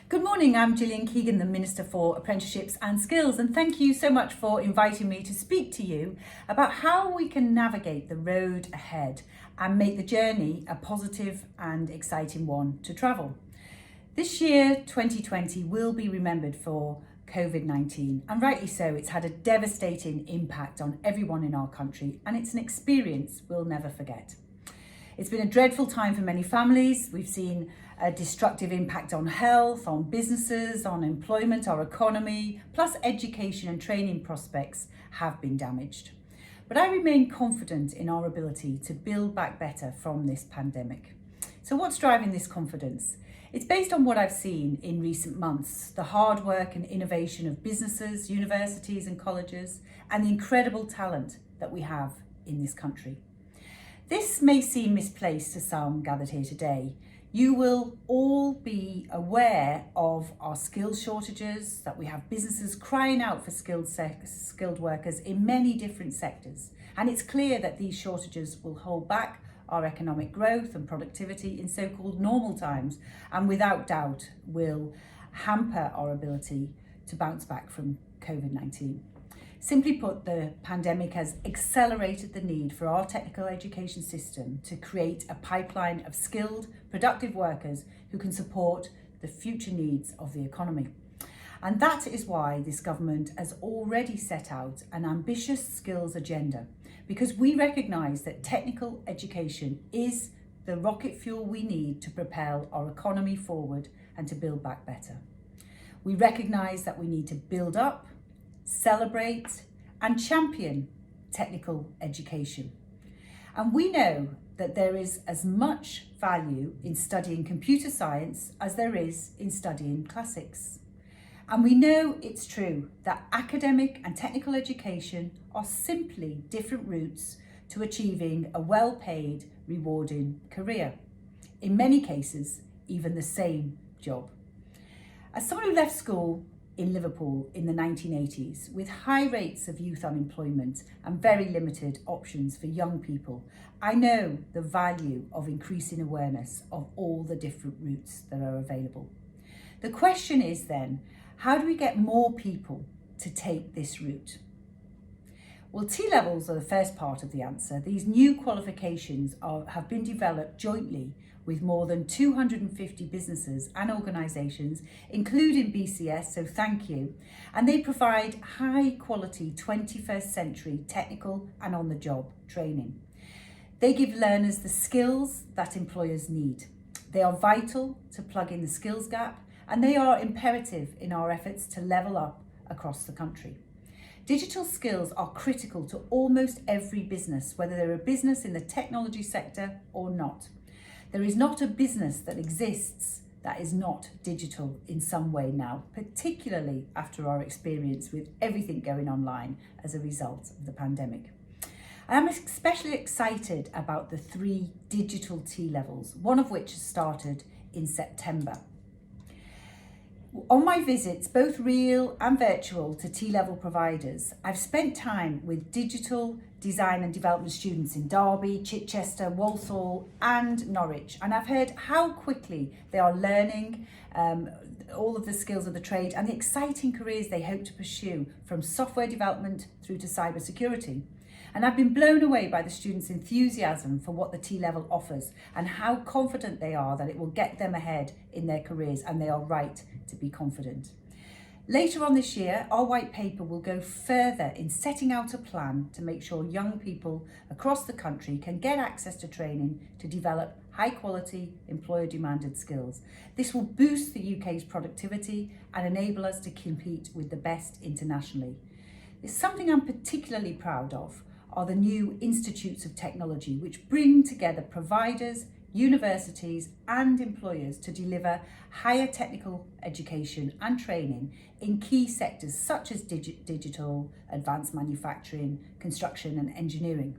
Good morning, I'm Gillian Keegan, the Minister for Apprenticeships and Skills, and thank you so much for inviting me to speak to you about how we can navigate the road ahead and make the journey a positive and exciting one to travel. This year, 2020, will be remembered for COVID-19, and rightly so. It's had a devastating impact on everyone in our country, and it's an experience we'll never forget. It's been a dreadful time for many families. We've seen a destructive impact on health, on businesses, on employment, our economy, plus education and training prospects have been damaged. But I remain confident in our ability to build back better from this pandemic. So what's driving this confidence? It's based on what I've seen in recent months, the hard work and innovation of businesses, universities and colleges, and the incredible talent that we have in this country. This may seem misplaced to some gathered here today. You will all be aware of our skills shortages, that we have businesses crying out for skilled workers in many different sectors. And it's clear that these shortages will hold back our economic growth and productivity in so-called normal times, and without doubt will hamper our ability to bounce back from COVID-19. Simply put, the pandemic has accelerated the need for our technical education system to create a pipeline of skilled, productive workers who can support the future needs of the economy. And that is why this government has already set out an ambitious skills agenda, because we recognise that technical education is the rocket fuel we need to propel our economy forward and to build back better. We recognise that we need to build up, celebrate and champion technical education. And we know that there is as much value in studying computer science as there is in studying classics. And we know it's true that academic and technical education are simply different routes to achieving a well-paid, rewarding career. In many cases, even the same job. As someone who left school in Liverpool in the 1980s, with high rates of youth unemployment and very limited options for young people, I know the value of increasing awareness of all the different routes that are available. The question is then, how do we get more people to take this route? Well, T-levels are the first part of the answer. These new qualifications have been developed jointly with more than 250 businesses and organisations, including BCS, so thank you. And they provide high quality 21st century technical and on-the-job training. They give learners the skills that employers need. They are vital to plug in the skills gap, and they are imperative in our efforts to level up across the country. Digital skills are critical to almost every business, whether they're a business in the technology sector or not. There is not a business that exists that is not digital in some way now, particularly after our experience with everything going online as a result of the pandemic. I'm especially excited about the 3 digital T-levels, one of which has started in September. On my visits, both real and virtual, to T-level providers, I've spent time with digital design and development students in Derby, Chichester, Walsall and Norwich, and I've heard how quickly they are learning all of the skills of the trade and the exciting careers they hope to pursue, from software development through to cybersecurity. And I've been blown away by the students' enthusiasm for what the T-level offers and how confident they are that it will get them ahead in their careers, and they are right to be confident. Later on this year, our white paper will go further in setting out a plan to make sure young people across the country can get access to training to develop high quality, employer demanded skills. This will boost the UK's productivity and enable us to compete with the best internationally. It's something I'm particularly proud of are the new institutes of technology, which bring together providers, universities and employers to deliver higher technical education and training in key sectors such as digital, advanced manufacturing, construction and engineering.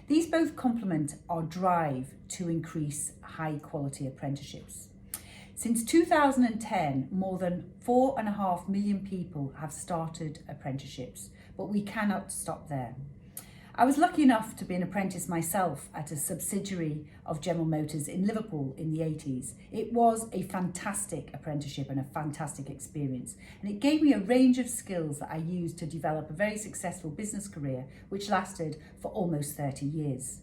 These both complement our drive to increase high quality apprenticeships. Since 2010, more than 4.5 million people have started apprenticeships, but we cannot stop there. I was lucky enough to be an apprentice myself at a subsidiary of General Motors in Liverpool in the 80s. It was a fantastic apprenticeship and a fantastic experience, and it gave me a range of skills that I used to develop a very successful business career which lasted for almost 30 years.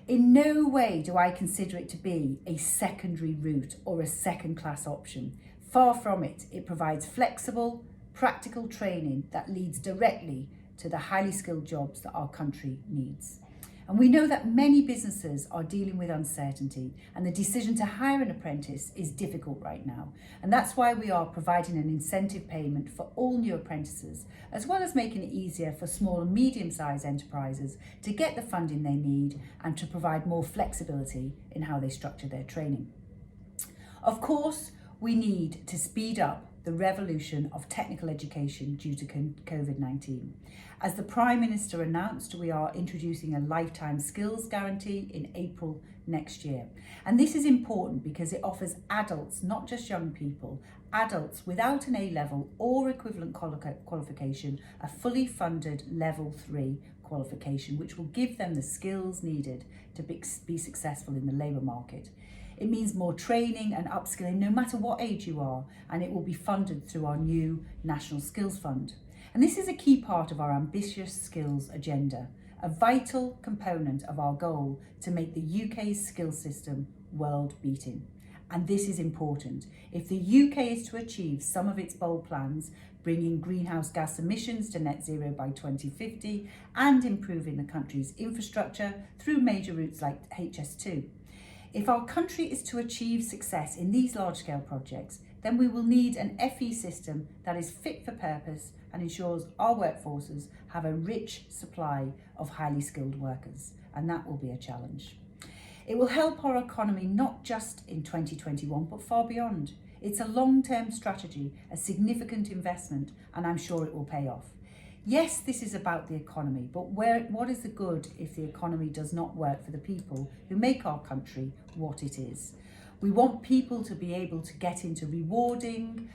In no way do I consider it to be a secondary route or a second-class option. Far from it. It provides flexible, practical training that leads directly to the highly skilled jobs that our country needs. And we know that many businesses are dealing with uncertainty, and the decision to hire an apprentice is difficult right now. And that's why we are providing an incentive payment for all new apprentices, as well as making it easier for small and medium-sized enterprises to get the funding they need and to provide more flexibility in how they structure their training. Of course, we need to speed up the revolution of technical education due to COVID-19. As the Prime Minister announced, we are introducing a lifetime skills guarantee in April next year. And this is important because it offers adults, not just young people, adults without an A-level or equivalent qualification, a fully funded level 3 qualification, which will give them the skills needed to be successful in the labour market. It means more training and upskilling no matter what age you are, and it will be funded through our new National Skills Fund. And this is a key part of our ambitious skills agenda, a vital component of our goal to make the UK's skills system world-beating. And this is important. If the UK is to achieve some of its bold plans, bringing greenhouse gas emissions to net zero by 2050 and improving the country's infrastructure through major routes like HS2. If our country is to achieve success in these large-scale projects, then we will need an FE system that is fit for purpose and ensures our workforces have a rich supply of highly skilled workers, and that will be a challenge. It will help our economy not just in 2021, but far beyond. It's a long-term strategy, a significant investment, and I'm sure it will pay off. Yes, this is about the economy, but what is the good if the economy does not work for the people who make our country what it is? We want people to be able to get into rewarding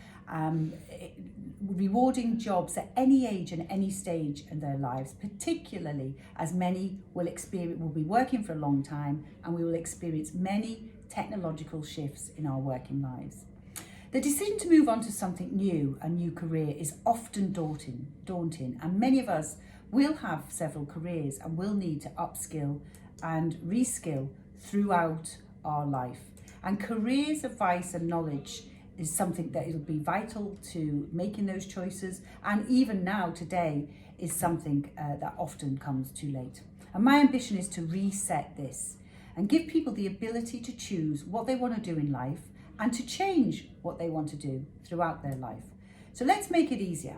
jobs at any age and any stage in their lives, particularly as many will be working for a long time, and we will experience many technological shifts in our working lives. The decision to move on to something new, a new career, is often daunting, and many of us will have several careers and will need to upskill and reskill throughout our life. And careers advice and knowledge is something that will be vital to making those choices, and even now today is something that often comes too late. And my ambition is to reset this and give people the ability to choose what they want to do in life and to change what they want to do throughout their life. So let's make it easier.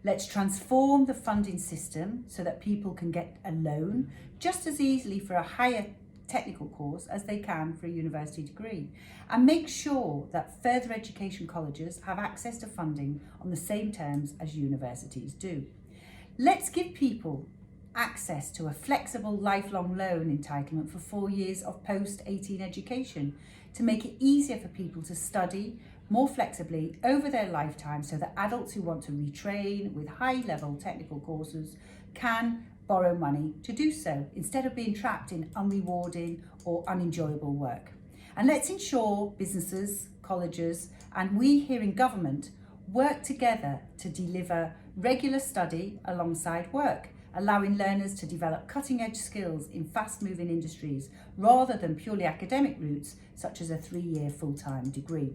Let's transform the funding system so that people can get a loan just as easily for a higher technical course as they can for a university degree, and make sure that further education colleges have access to funding on the same terms as universities do. Let's give people access to a flexible lifelong loan entitlement for 4 years of post-18 education to make it easier for people to study more flexibly over their lifetime, so that adults who want to retrain with high-level technical courses can borrow money to do so instead of being trapped in unrewarding or unenjoyable work. And let's ensure businesses, colleges, and we here in government work together to deliver regular study alongside work, allowing learners to develop cutting-edge skills in fast-moving industries rather than purely academic routes such as a 3-year full-time degree.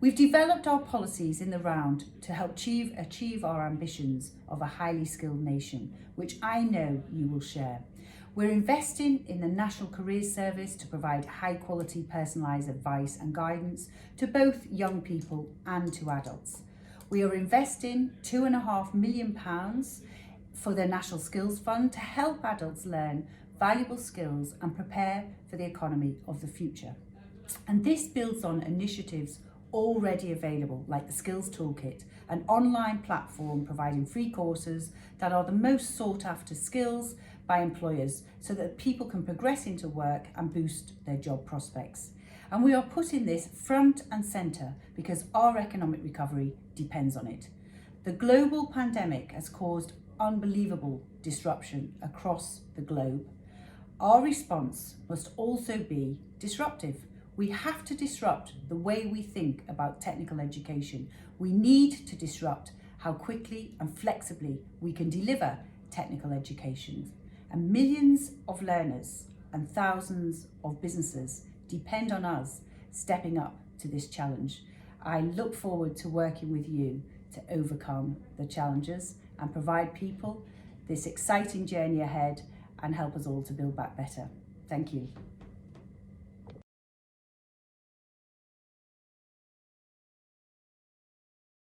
We've developed our policies in the round to help achieve our ambitions of a highly skilled nation, which I know you will share. We're investing in the National Careers Service to provide high-quality personalised advice and guidance to both young people and to adults. We are investing £2.5 million for the National Skills Fund to help adults learn valuable skills and prepare for the economy of the future. And this builds on initiatives already available, like the Skills Toolkit, an online platform providing free courses that are the most sought after skills by employers so that people can progress into work and boost their job prospects. And we are putting this front and centre because our economic recovery depends on it. The global pandemic has caused unbelievable disruption across the globe, our response must also be disruptive. We have to disrupt the way we think about technical education. We need to disrupt how quickly and flexibly we can deliver technical education. And millions of learners and thousands of businesses depend on us stepping up to this challenge. I look forward to working with you to overcome the challenges and provide people this exciting journey ahead and help us all to build back better. Thank you.